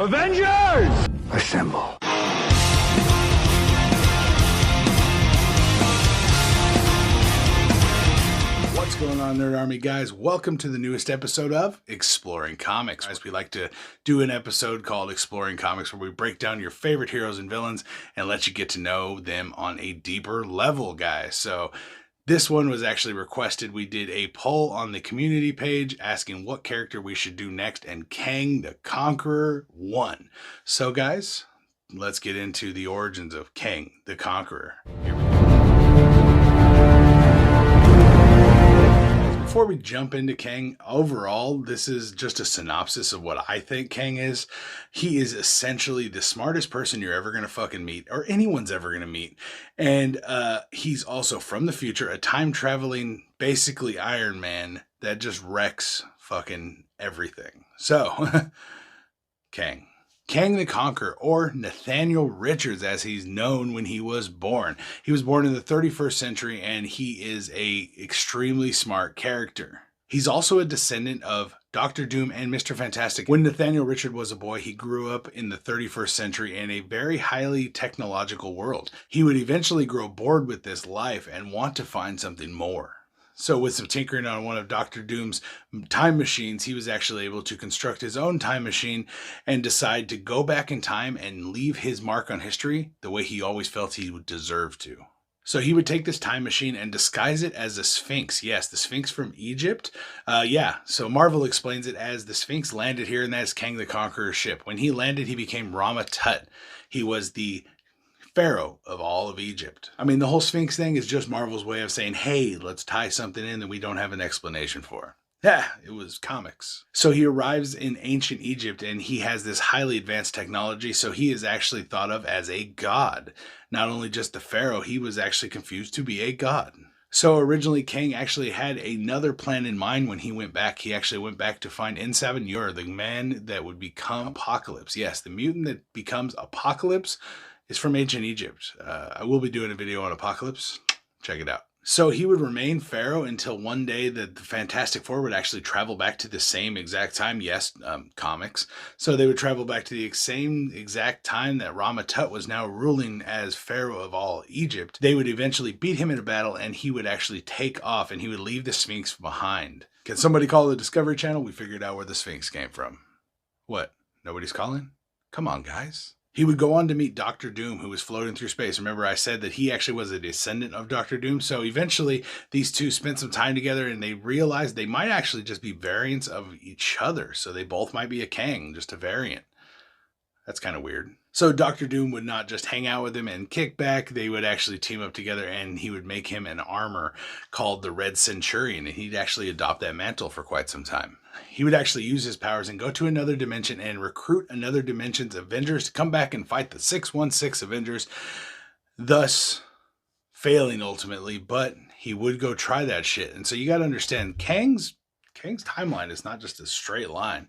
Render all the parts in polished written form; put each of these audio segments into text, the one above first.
Avengers! Assemble. What's going on, Nerd Army guys? Welcome to the newest episode of Exploring Comics. As we like to do an episode called Exploring Comics, where we break down your favorite heroes and villains and let you get to know them on a deeper level, guys. So this one was actually requested. We did a poll on the community page asking what character we should do next, and Kang the Conqueror won. So guys, let's get into the origins of Kang the Conqueror. Here we go. Before we jump into Kang, overall, this is just a synopsis of what I think Kang is. He is essentially the smartest person you're ever going to fucking meet, or anyone's ever going to meet. And he's also from the future, a time-traveling, basically Iron Man that just wrecks fucking everything. So, Kang. Kang the Conqueror, or Nathaniel Richards as he's known when he was born. He was born in the 31st century, and he is a extremely smart character. He's also a descendant of Dr. Doom and Mr. Fantastic. When Nathaniel Richards was a boy, he grew up in the 31st century in a very highly technological world. He would eventually grow bored with this life and want to find something more. So with some tinkering on one of Dr. Doom's time machines, he was actually able to construct his own time machine and decide to go back in time and leave his mark on history the way he always felt he would deserve to. So he would take this time machine and disguise it as a Sphinx. Yes, the Sphinx from Egypt. So Marvel explains it as the Sphinx landed here, and that is Kang the Conqueror's ship. When he landed, he became Rama Tut. He was the Pharaoh of all of Egypt. I mean, the whole Sphinx thing is just Marvel's way of saying, hey, let's tie something in that we don't have an explanation for. Yeah, it was comics. So he arrives in ancient Egypt, and he has this highly advanced technology, so he is actually thought of as a god. Not only just the Pharaoh, he was actually confused to be a god. So originally, Kang actually had another plan in mind when he went back. He actually went back to find N7 the man that would become Apocalypse. Yes, the mutant that becomes Apocalypse is from ancient Egypt. I will be doing a video on Apocalypse. Check it out. So he would remain Pharaoh until one day that the Fantastic Four would actually travel back to the same exact time. Yes, comics. So they would travel back to the same exact time that Rama Tut was now ruling as Pharaoh of all Egypt. They would eventually beat him in a battle, and he would actually take off, and he would leave the Sphinx behind. Can somebody call the Discovery Channel? We figured out where the Sphinx came from. What? Nobody's calling? Come on, guys. He would go on to meet Dr. Doom, who was floating through space. Remember, I said that he actually was a descendant of Dr. Doom. So eventually, these two spent some time together, and they realized they might actually just be variants of each other. So they both might be a Kang, just a variant. That's kind of weird. So Dr. Doom would not just hang out with him and kick back. They would actually team up together, and he would make him an armor called the Red Centurion, and he'd actually adopt that mantle for quite some time. He would actually use his powers and go to another dimension and recruit another dimension's Avengers to come back and fight the 616 Avengers, thus failing ultimately, but he would go try that shit. And so you got to understand, Kang's timeline is not just a straight line.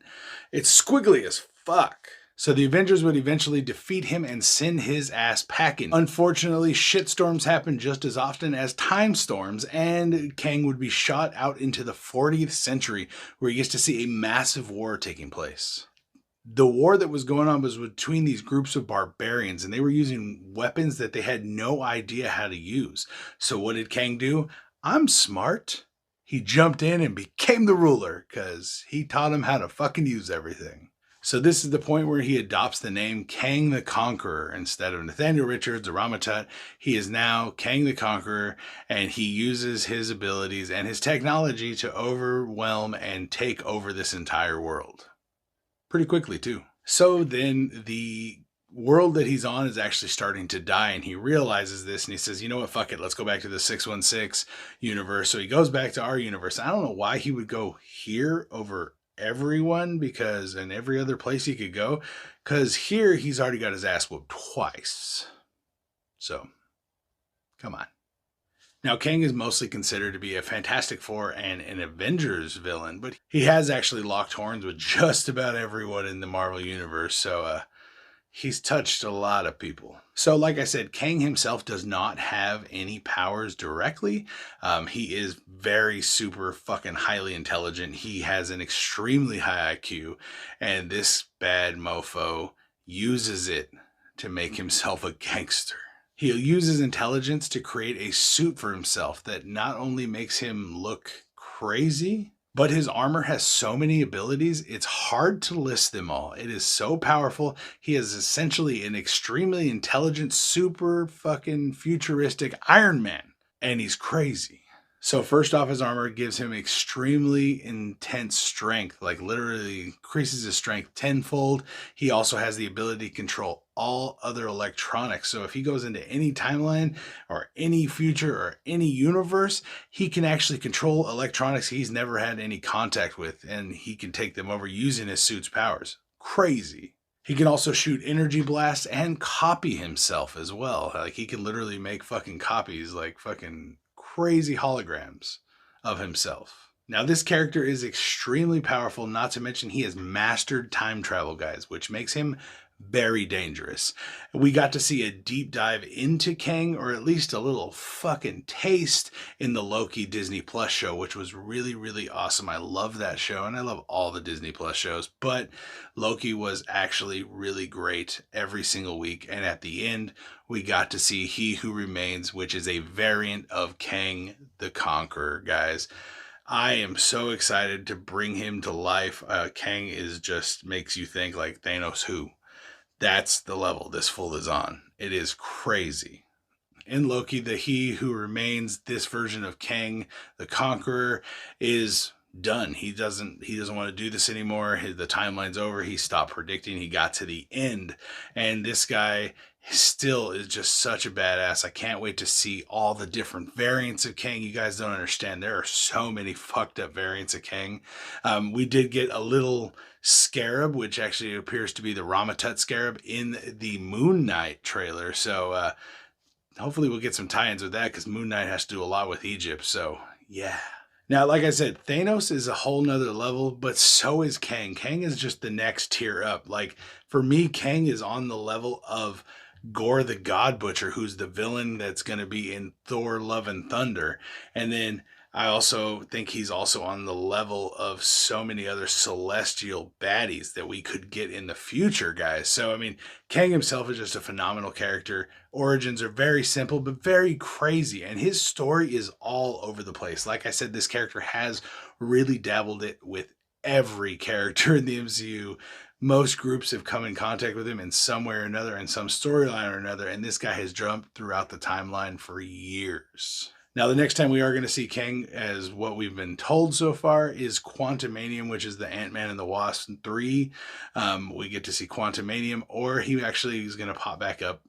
It's squiggly as fuck. So the Avengers would eventually defeat him and send his ass packing. Unfortunately, shitstorms happen just as often as time storms, and Kang would be shot out into the 40th century, where he gets to see a massive war taking place. The war that was going on was between these groups of barbarians, and they were using weapons that they had no idea how to use. So what did Kang do? I'm smart. He jumped in and became the ruler, because he taught him how to fucking use everything. So this is the point where he adopts the name Kang the Conqueror. Instead of Nathaniel Richards or Rama Tut, he is now Kang the Conqueror, and he uses his abilities and his technology to overwhelm and take over this entire world. Pretty quickly, too. So then the world that he's on is actually starting to die, and he realizes this, and he says, you know what, fuck it, let's go back to the 616 universe. So he goes back to our universe. I don't know why he would go here over everyone, because in every other place he could go, because here he's already got his ass whooped twice. So come on. Now Kang is mostly considered to be a Fantastic Four and an Avengers villain, but he has actually locked horns with just about everyone in the Marvel universe. So He's touched a lot of people. So, like I said, Kang himself does not have any powers directly. He is very super fucking highly intelligent. He has an extremely high IQ, and this bad mofo uses it to make himself a gangster. He uses intelligence to create a suit for himself that not only makes him look crazy, but his armor has so many abilities, it's hard to list them all. It is so powerful. He is essentially an extremely intelligent, super fucking futuristic Iron Man. And he's crazy. So first off, his armor gives him extremely intense strength, like literally increases his strength tenfold. He also has the ability to control all other electronics. So if he goes into any timeline or any future or any universe, he can actually control electronics he's never had any contact with, and he can take them over using his suit's powers. Crazy. He can also shoot energy blasts and copy himself as well. Like he can literally make fucking copies, like fucking crazy holograms of himself. Now, this character is extremely powerful, not to mention he has mastered time travel, guys, which makes him very dangerous. We got to see a deep dive into Kang, or at least a little fucking taste in the Loki Disney Plus show, which was really, really awesome. I love that show, and I love all the Disney Plus shows, but Loki was actually really great every single week. And at the end, we got to see He Who Remains, which is a variant of Kang the Conqueror, guys. I am so excited to bring him to life. Kang is just makes you think like Thanos who. That's the level this fool is on. It is crazy. In Loki, the He Who Remains, this version of Kang the Conqueror, is done. He doesn't want to do this anymore. The timeline's over. He stopped predicting. He got to the end. And this guy still is just such a badass. I can't wait to see all the different variants of Kang. You guys don't understand. There are so many fucked up variants of Kang. We did get a little scarab, which actually appears to be the Ramatut scarab in the Moon Knight trailer. So hopefully we'll get some tie-ins with that, because Moon Knight has to do a lot with Egypt. So yeah. Now, like I said, Thanos is a whole nother level, but so is Kang. Kang is just the next tier up. Like for me, Kang is on the level of Gore the God Butcher, who's the villain that's going to be in Thor Love and Thunder. And then I also think he's also on the level of so many other celestial baddies that we could get in the future, guys. So, I mean, Kang himself is just a phenomenal character. Origins are very simple, but very crazy. And his story is all over the place. Like I said, this character has really dabbled it with every character in the MCU. Most groups have come in contact with him in some way or another, in some storyline or another. And this guy has jumped throughout the timeline for years. Now, the next time we are going to see Kang, as what we've been told so far, is Quantumanium, which is the Ant-Man and the Wasp 3. We get to see Quantumanium, or he actually is going to pop back up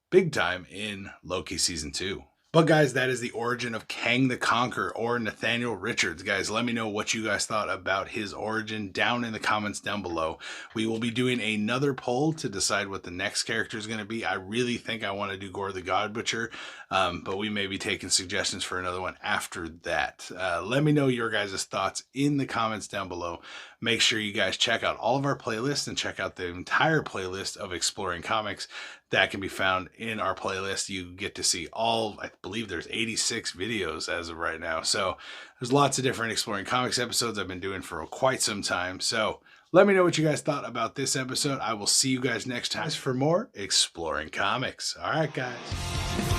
big time in Loki Season 2. But guys, that is the origin of Kang the Conqueror, or Nathaniel Richards. Guys, let me know what you guys thought about his origin down in the comments down below. We will be doing another poll to decide what the next character is going to be. I really think I want to do Gore the God Butcher, but we may be taking suggestions for another one after that. Let me know your guys' thoughts in the comments down below. Make sure you guys check out all of our playlists and check out the entire playlist of Exploring Comics. That can be found in our playlist. You get to see all, I believe there's 86 videos as of right now. So there's lots of different Exploring Comics episodes I've been doing for quite some time. So let me know what you guys thought about this episode. I will see you guys next time for more Exploring Comics. All right, guys.